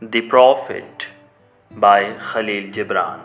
The Prophet by Khalil Gibran.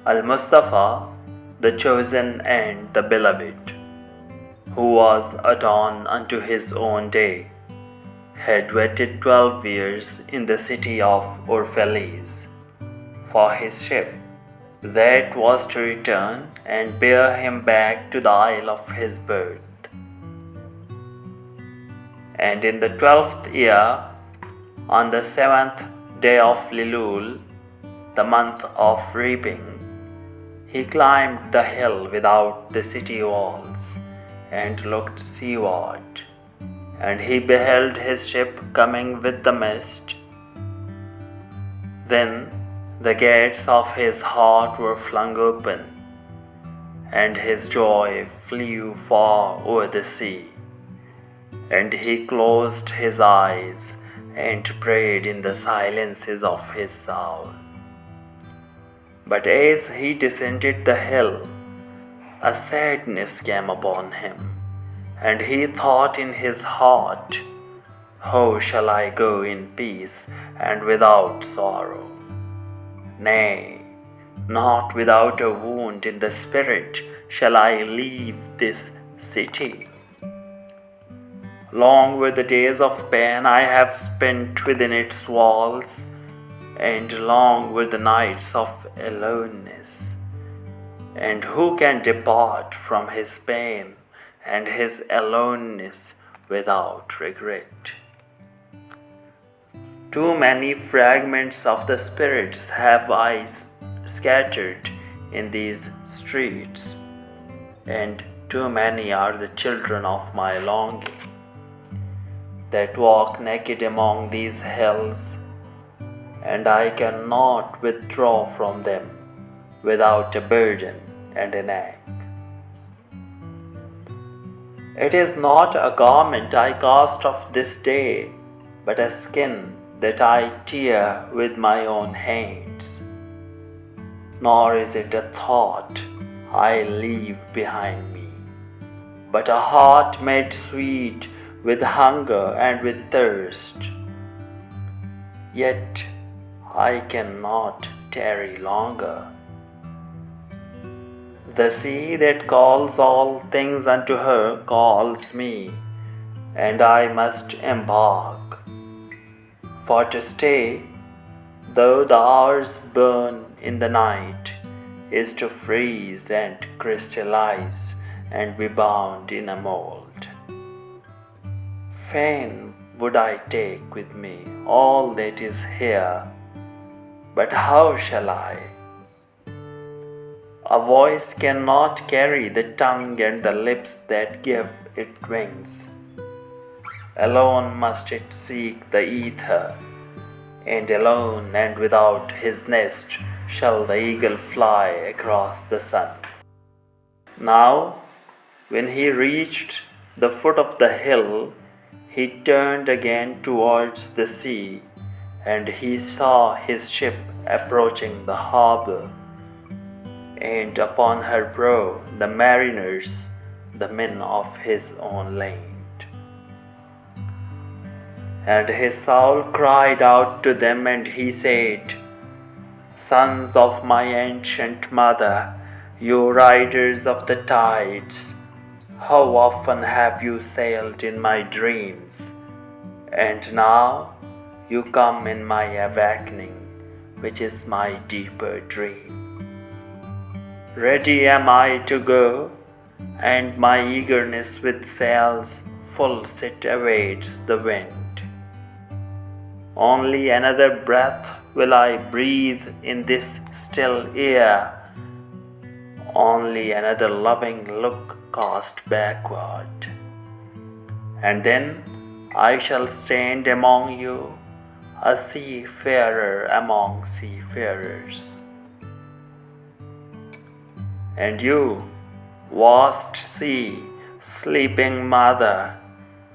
Al-Mustafa, the chosen and the beloved, who was adorned unto his own day, had waited 12 years in the city of Orphalese for his ship that was to return and bear him back to the isle of his birth. And in the 12th year, on the 7th day of Lilul, the month of reaping, he climbed the hill without the city walls and looked seaward. And he beheld his ship coming with the mist. Then the gates of his heart were flung open, and his joy flew far over the sea. And he closed his eyes and prayed in the silences of his soul. But as he descended the hill, a sadness came upon him, and he thought in his heart, "How shall I go in peace and without sorrow? Nay, not without a wound in the spirit shall I leave this city. Long were the days of pain I have spent within its walls, and long were the nights of aloneness. And who can depart from his pain and his aloneness without regret? Too many fragments of the spirits have I scattered in these streets, and too many are the children of my longing that walk naked among these hills, and I cannot withdraw from them without a burden and an ache. It is not a garment I cast off this day, but a skin that I tear with my own hands. Nor is it a thought I leave behind me, but a heart made sweet with hunger and with thirst. Yet I cannot tarry longer. The sea that calls all things unto her calls me, and I must embark. For to stay, though the hours burn in the night, is to freeze and crystallize and be bound in a mold. Fain would I take with me all that is here, but how shall I? A voice cannot carry the tongue and the lips that give it wings. Alone must it seek the ether, and alone and without his nest shall the eagle fly across the sun. Now, when he reached the foot of the hill, he turned again towards the sea, and he saw his ship approaching the harbor, and upon her prow the mariners, the men of his own land. And his soul cried out to them, and he said, "Sons of my ancient mother, you riders of the tides, how often have you sailed in my dreams, and now you come in my awakening, which is my deeper dream. Ready am I to go, and my eagerness with sails full set awaits the wind. Only another breath will I breathe in this still air, only another loving look cast backward, and then I shall stand among you, a seafarer among seafarers. And you, vast sea, sleeping mother,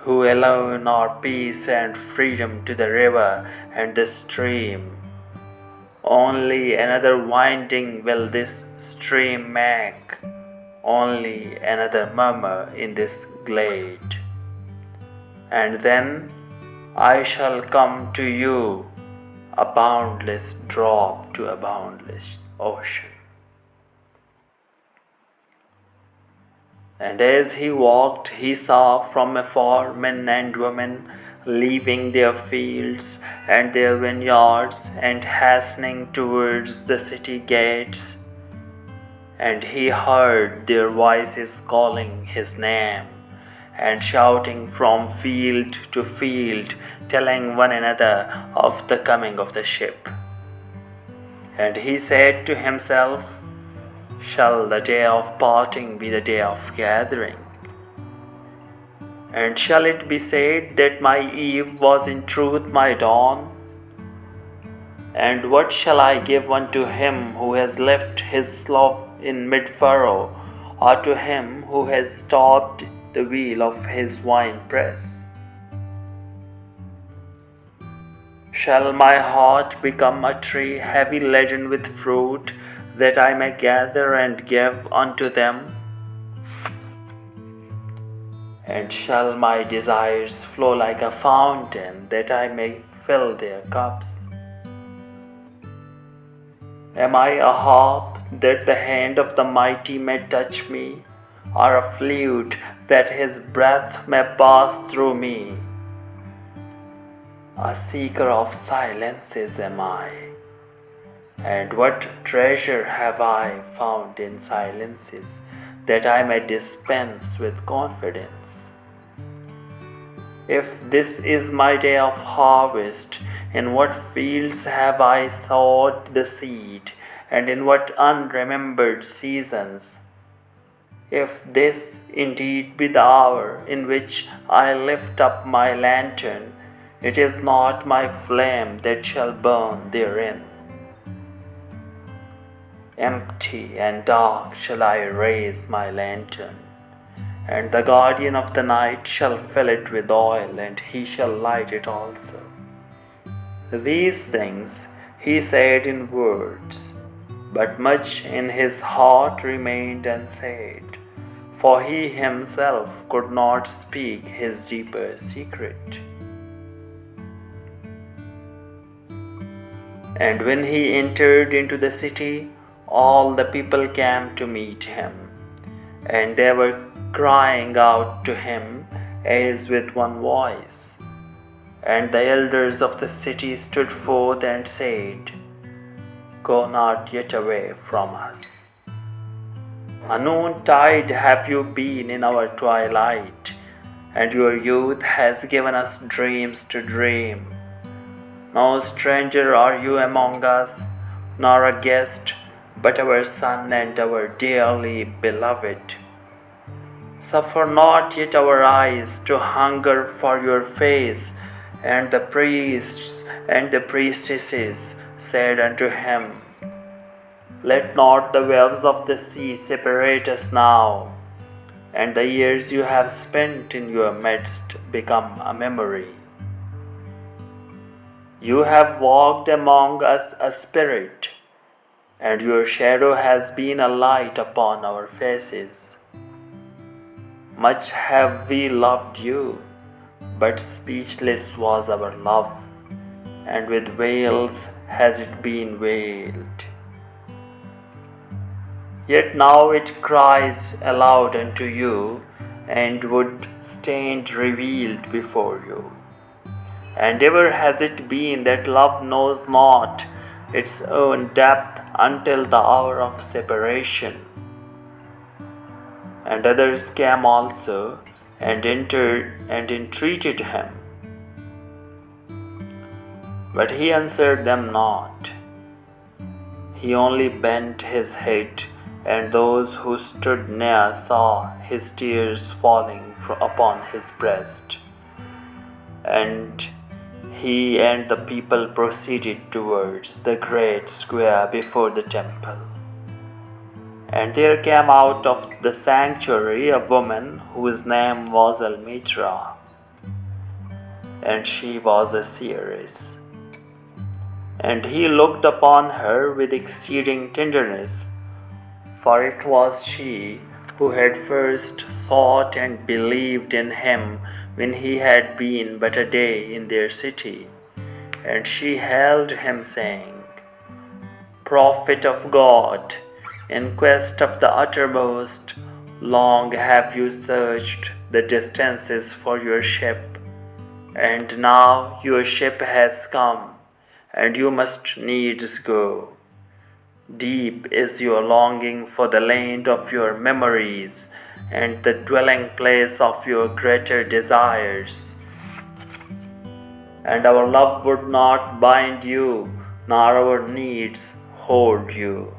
who alone are peace and freedom to the river and the stream, only another winding will this stream make, only another murmur in this glade. And then I shall come to you, a boundless drop to a boundless ocean. And as he walked, he saw from afar men and women leaving their fields and their vineyards and hastening towards the city gates. And he heard their voices calling his name and shouting from field to field, telling one another of the coming of the ship. And he said to himself, shall the day of parting be the day of gathering? And shall it be said that my eve was in truth my dawn? And what shall I give unto him who has left his slough in mid-furrow, or to him who has stopped the wheel of his winepress? Shall my heart become a tree heavy laden with fruit, that I may gather and give unto them? And shall my desires flow like a fountain, that I may fill their cups? Am I a harp, that the hand of the mighty may touch me, or a flute, that his breath may pass through me? A seeker of silences am I, and what treasure have I found in silences, that I may dispense with confidence? If this is my day of harvest, in what fields have I sowed the seed, and in what unremembered seasons? If this indeed be the hour in which I lift up my lantern, it is not my flame that shall burn therein. Empty and dark shall I raise my lantern, and the guardian of the night shall fill it with oil, and he shall light it also. These things he said in words, but much in his heart remained unsaid, for he himself could not speak his deeper secret. And when he entered into the city, all the people came to meet him, and they were crying out to him as with one voice. And the elders of the city stood forth and said, go not yet away from us. A noontide have you been in our twilight, and your youth has given us dreams to dream. No stranger are you among us, nor a guest, but our son and our dearly beloved. Suffer not yet our eyes to hunger for your face. And the priests and the priestesses said unto him, let not the waves of the sea separate us now, and the years you have spent in your midst become a memory. You have walked among us a spirit, and your shadow has been a light upon our faces. Much have we loved you, but speechless was our love, and with wails has it been wailed. Yet now it cries aloud unto you, and would stand revealed before you. And ever has it been that love knows not its own depth until the hour of separation. And others came also, and entered and entreated him. But he answered them not. He only bent his head, and those who stood near saw his tears falling upon his breast. And he and the people proceeded towards the great square before the temple. And there came out of the sanctuary a woman whose name was Almitra, and she was a seeress. And he looked upon her with exceeding tenderness, for it was she who had first sought and believed in him when he had been but a day in their city. And she held him, saying, Prophet of God, in quest of the uttermost, long have you searched the distances for your ship, and now your ship has come, and you must needs go. Deep is your longing for the land of your memories and the dwelling place of your greater desires. And our love would not bind you, nor our needs hold you.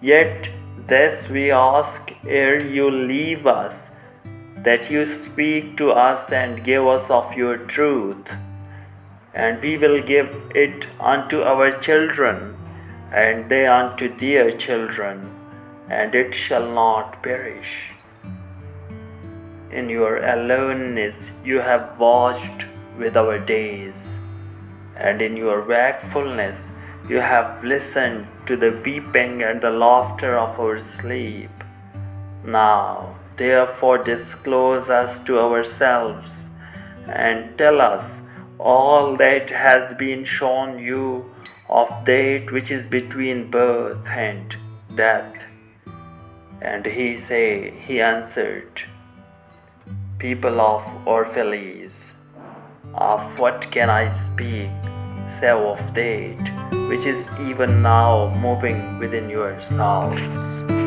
Yet this we ask ere you leave us, that you speak to us and give us of your truth, and we will give it unto our children, and they unto their children, and it shall not perish. In your aloneness you have watched with our days, and in your wakefulness you have listened to the weeping and the laughter of our sleep. Now, therefore, disclose us to ourselves, and tell us all that has been shown you of that which is between birth and death. And he answered, People of Orphalese, of what can I speak, save of that which is even now moving within yourselves?